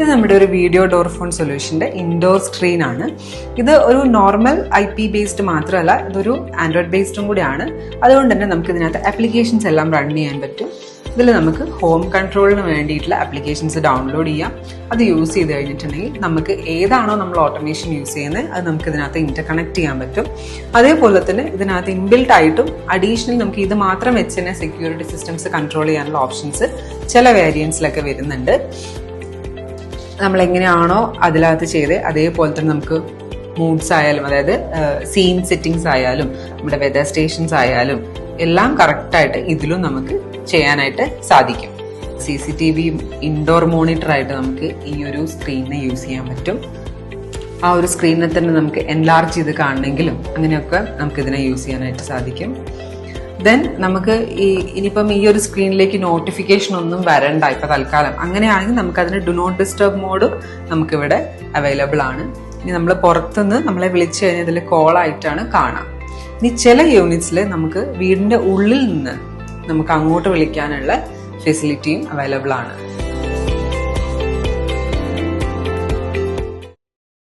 ഇത് നമ്മുടെ ഒരു വീഡിയോ ഡോർ ഫോൺ സൊല്യൂഷന്റെ ഇൻഡോർ സ്ക്രീൻ ആണ്. ഇത് ഒരു നോർമൽ IP ബേസ്ഡ് മാത്രമല്ല, ഇതൊരു ആൻഡ്രോയിഡ് ബേസ്ഡും കൂടിയാണ്. അതുകൊണ്ട് തന്നെ നമുക്ക് ഇതിനകത്ത് ആപ്ലിക്കേഷൻസ് എല്ലാം റൺ ചെയ്യാൻ പറ്റും. ഇതിൽ നമുക്ക് ഹോം കൺട്രോളിന് വേണ്ടിയിട്ടുള്ള ആപ്ലിക്കേഷൻസ് ഡൗൺലോഡ് ചെയ്യാം. അത് യൂസ് ചെയ്ത് കഴിഞ്ഞിട്ടുണ്ടെങ്കിൽ നമുക്ക് ഏതാണോ നമ്മൾ ഓട്ടോമേഷൻ യൂസ് ചെയ്യുന്നത് അത് നമുക്ക് ഇതിനകത്ത് ഇന്റർകണക്ട് ചെയ്യാൻ പറ്റും. അതേപോലെ തന്നെ ഇതിനകത്ത് ഇൻബിൽട്ട് ആയിട്ടും അഡീഷണൽ നമുക്ക് ഇത് മാത്രം വെച്ച് തന്നെ സെക്യൂരിറ്റി സിസ്റ്റംസ് കൺട്രോൾ ചെയ്യാനുള്ള ഓപ്ഷൻസ് ചില വേരിയൻസിലൊക്കെ വരുന്നുണ്ട്. നമ്മൾ എങ്ങനെയാണോ അതിനകത്ത് ചെയ്ത് അതേപോലെ തന്നെ നമുക്ക് മൂഡ്സ് ആയാലും, അതായത് സീൻ സെറ്റിംഗ്സ് ആയാലും, നമ്മുടെ വെതർ സ്റ്റേഷൻസ് ആയാലും എല്ലാം കറക്റ്റായിട്ട് ഇതിലും നമുക്ക് ചെയ്യാനായിട്ട് സാധിക്കും. CCTV ഇൻഡോർ മോണിറ്റർ ആയിട്ട് നമുക്ക് ഈ ഒരു സ്ക്രീനിനെ യൂസ് ചെയ്യാൻ പറ്റും. ആ ഒരു സ്ക്രീനിനെ തന്നെ നമുക്ക് എൻലാർജ് ചെയ്ത് കാണണമെങ്കിലും അങ്ങനെയൊക്കെ നമുക്ക് ഇതിനെ യൂസ് ചെയ്യാനായിട്ട് സാധിക്കും. ദെൻ നമുക്ക് ഇനിയിപ്പം ഈ ഒരു സ്ക്രീനിലേക്ക് നോട്ടിഫിക്കേഷൻ ഒന്നും വരണ്ട ഇപ്പൊ തൽക്കാലം. അങ്ങനെയാണെങ്കിൽ നമുക്ക് അതിന് ഡു നോട്ട് ഡിസ്റ്റർബ് മോഡും നമുക്കിവിടെ അവൈലബിൾ ആണ്. ഇനി നമ്മൾ പുറത്തുനിന്ന് നമ്മളെ വിളിച്ചു കഴിഞ്ഞാൽ ഇതിൽ കോൾ ആയിട്ടാണ് കാണാം. ഇനി ചില യൂണിറ്റ്സിൽ നമുക്ക് വീടിന്റെ ഉള്ളിൽ നിന്ന് നമുക്ക് അങ്ങോട്ട് വിളിക്കാനുള്ള ഫെസിലിറ്റിയും അവൈലബിൾ ആണ്.